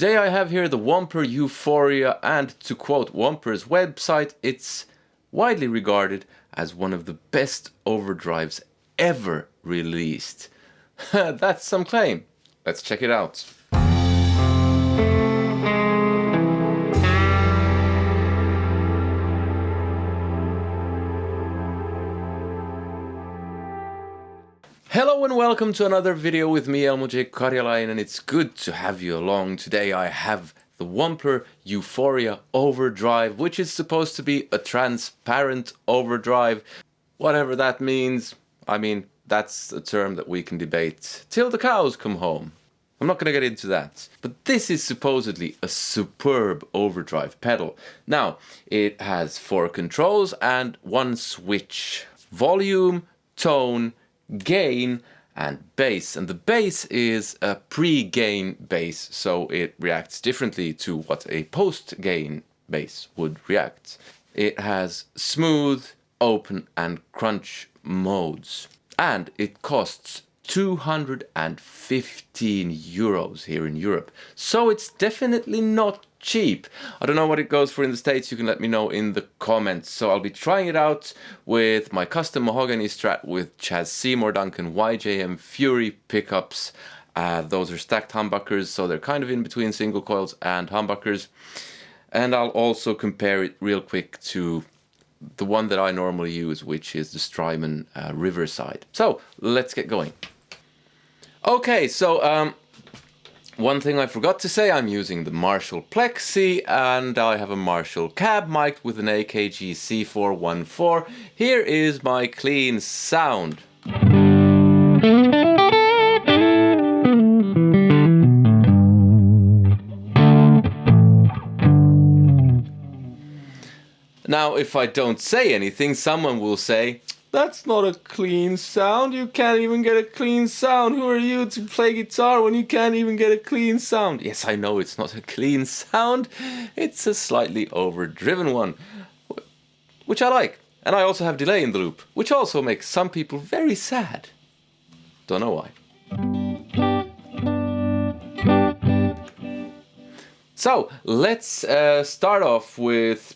Today I have here the Wampler Euphoria, and to quote Wampler's website, it's widely regarded as one of the best overdrives ever released. That's some claim. Let's check it out. Hello and welcome to another video with me, Elmo J. Karjalainen, and it's good to have you along. Today I have the Wampler Euphoria Overdrive, which is supposed to be a transparent overdrive. Whatever that means, I mean, that's a term that we can debate till the cows come home. I'm not going to get into that. But this is supposedly a superb overdrive pedal. Now, it has 4 controls and 1 switch. Volume, tone, gain and bass, and the bass is a pre-gain bass, so it reacts differently to what a post-gain bass would react. It has smooth, open and crunch modes, and it costs 215 euros here in Europe, so it's definitely not cheap. I don't know what it goes for in the States. You can let me know in the comments. So I'll be trying it out with my custom mahogany Strat with Chaz Seymour Duncan YJM Fury pickups. Those are stacked humbuckers, so they're kind of in between single coils and humbuckers. And I'll also compare it real quick to the one that I normally use, which is the Strymon Riverside. So let's get going. Okay, so one thing I forgot to say, I'm using the Marshall Plexi, and I have a Marshall cab mic with an AKG C414. Here is my clean sound. Now, if I don't say anything, someone will say, "That's not a clean sound. You can't even get a clean sound. Who are you to play guitar when you can't even get a clean sound?" Yes, I know it's not a clean sound. It's a slightly overdriven one, which I like. And I also have delay in the loop, which also makes some people very sad. Don't know why. So, let's start off with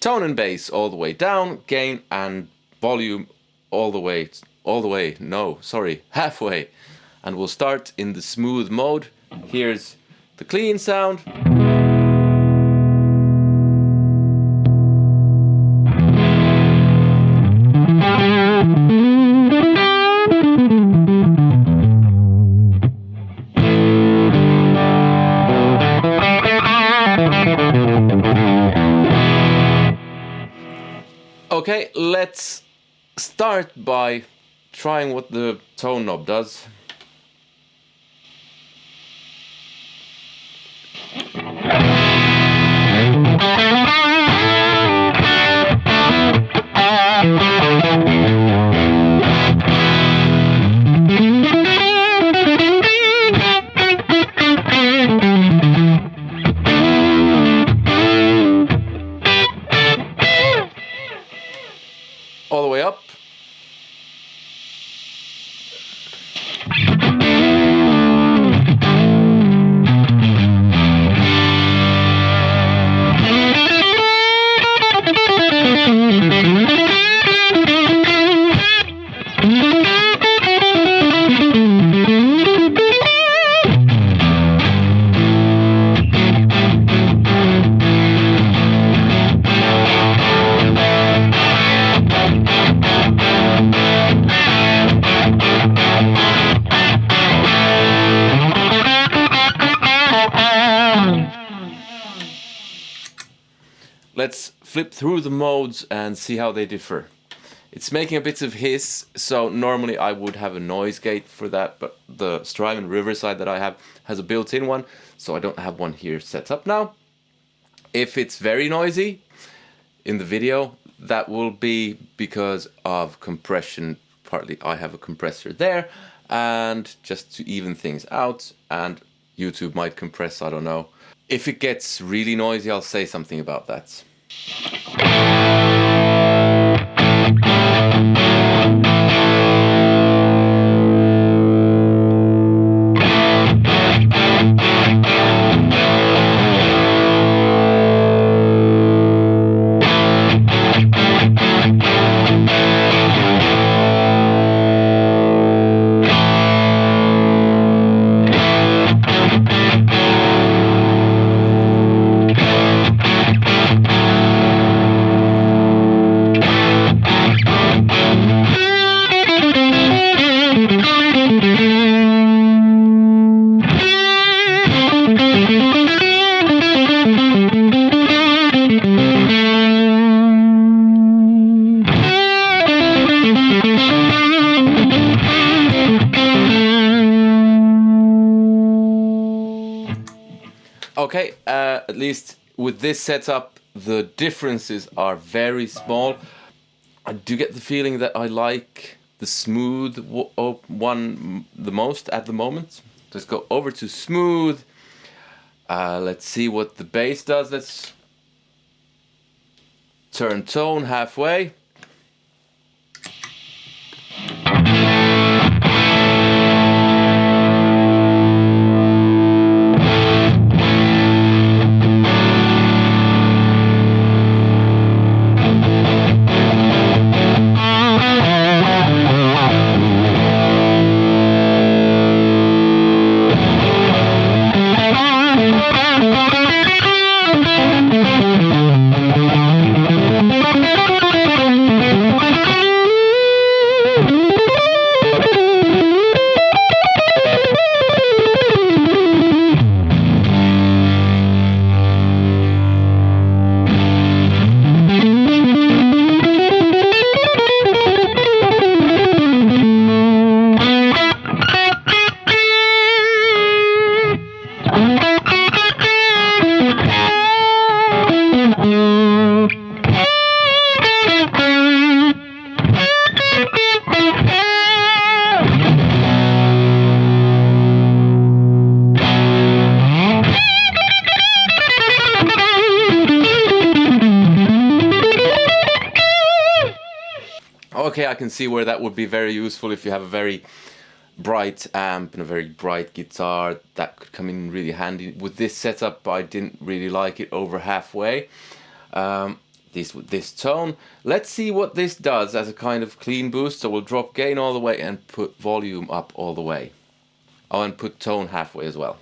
tone and bass all the way down, gain and volume halfway, and we'll start in the smooth mode. Here's the clean sound. Okay, let's start by trying what the tone knob does. All the way up. Let's flip through the modes and see how they differ. It's making a bit of hiss, so normally I would have a noise gate for that, but the Strymon Riverside that I have has a built-in one, so I don't have one here set up now. If it's very noisy in the video, that will be because of compression. Partly I have a compressor there, and just to even things out, and YouTube might compress, I don't know. If it gets really noisy, I'll say something about that. Okay, at least with this setup, the differences are very small. I do get the feeling that I like the smooth one the most at the moment. Let's go over to smooth. Let's see what the bass does. Let's turn tone halfway. Okay, I can see where that would be very useful if you have a very bright amp and a very bright guitar. That could come in really handy. With this setup, I didn't really like it over halfway. This tone. Let's see what this does as a kind of clean boost. So we'll drop gain all the way and put volume up all the way. Oh, and put tone halfway as well.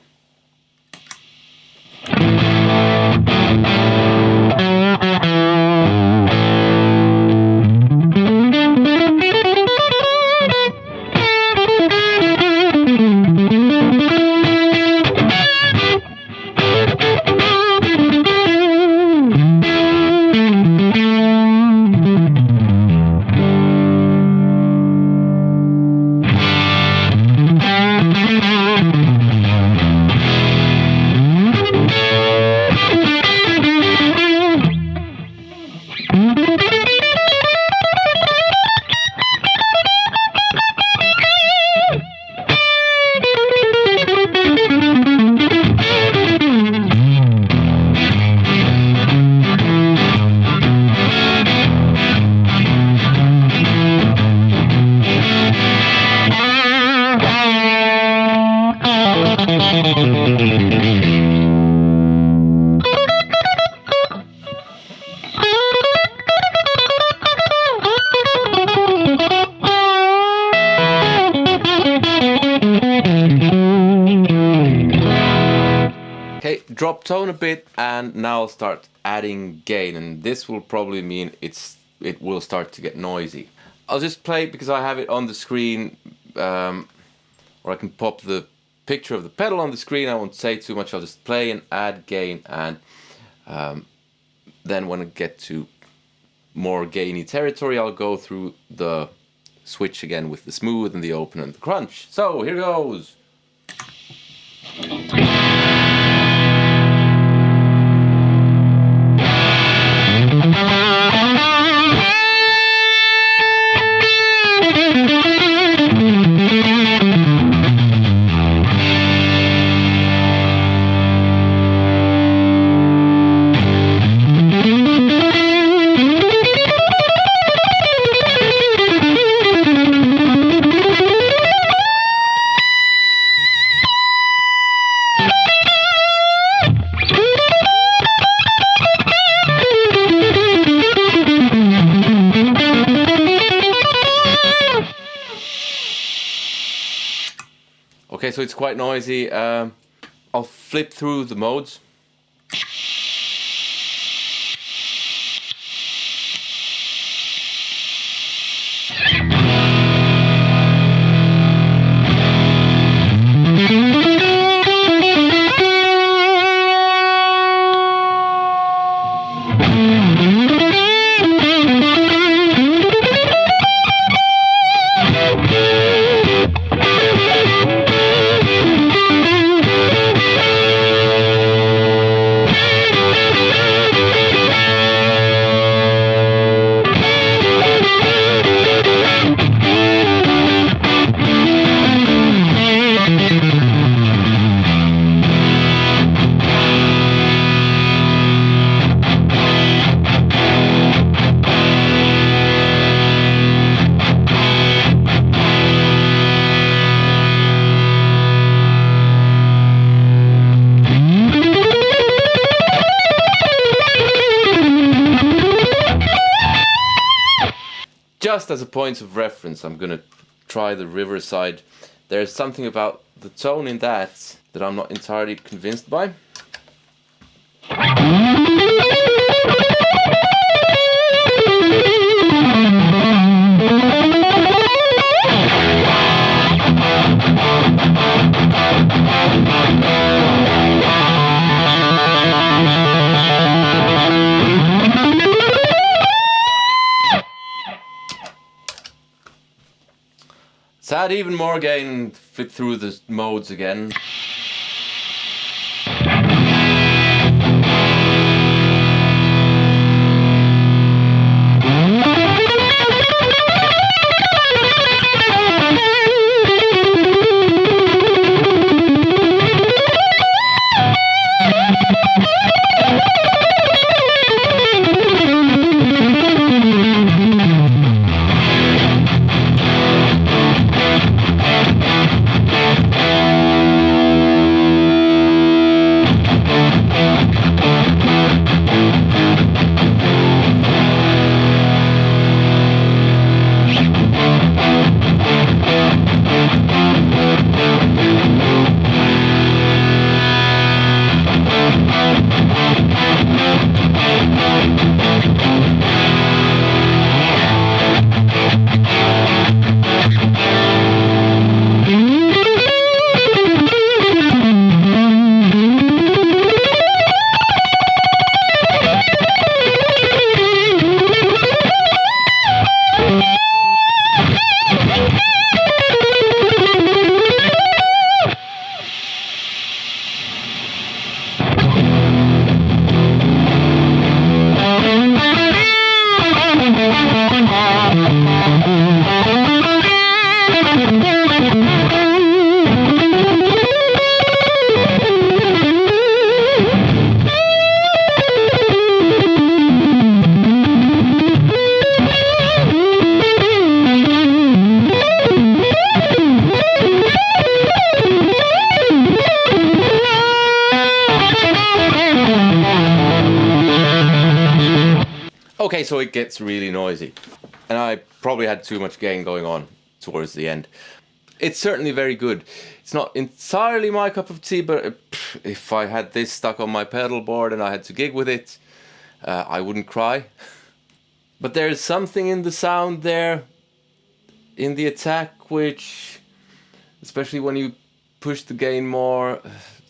Okay, drop tone a bit, and now I'll start adding gain, and this will probably mean it will start to get noisy. I'll just play because I have it on the screen, or I can pop the picture of the pedal on the screen. I won't say too much. I'll just play and add gain, and then when I get to more gainy territory, I'll go through the switch again with the smooth and the open and the crunch. So here goes. Okay, so it's quite noisy. I'll flip through the modes. just as a point of reference, I'm gonna try the Riverside. There's something about the tone in that I'm not entirely convinced by. Let's add even more gain, fit through the modes again. Okay, so it gets really noisy, and I probably had too much gain going on towards the end. It's certainly very good. It's not entirely my cup of tea, but if I had this stuck on my pedal board and I had to gig with it, I wouldn't cry. But there's something in the sound there, in the attack, which, especially when you push the gain more,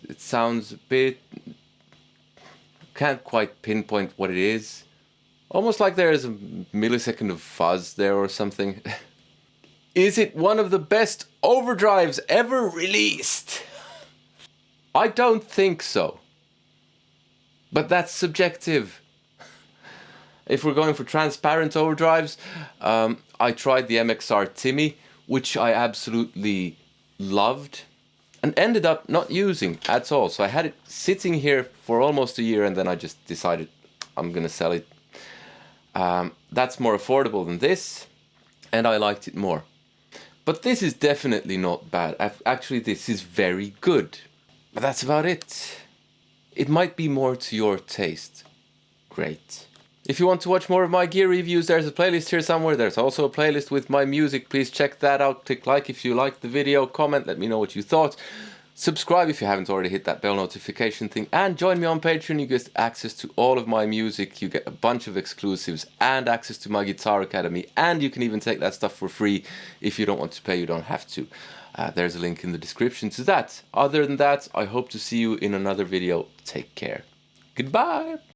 it sounds a bit... can't quite pinpoint what it is. Almost like there is a millisecond of fuzz there or something. Is it one of the best overdrives ever released? I don't think so. But that's subjective. If we're going for transparent overdrives, I tried the MXR Timmy, which I absolutely loved and ended up not using at all. So I had it sitting here for almost a year and then I just decided I'm gonna sell it. That's more affordable than this, and I liked it more. But this is definitely not bad. Actually, this is very good. But that's about it. It might be more to your taste. Great. If you want to watch more of my gear reviews, there's a playlist here somewhere. There's also a playlist with my music. Please check that out. Click like if you liked the video. Comment, let me know what you thought. Subscribe if you haven't already, hit that bell notification thing, and join me on Patreon. You get access to all of my music, you get a bunch of exclusives and access to my Guitar Academy, and you can even take that stuff for free. If you don't want to pay, you don't have to. There's a link in the description to that. Other than that, I hope to see you in another video. Take care. Goodbye.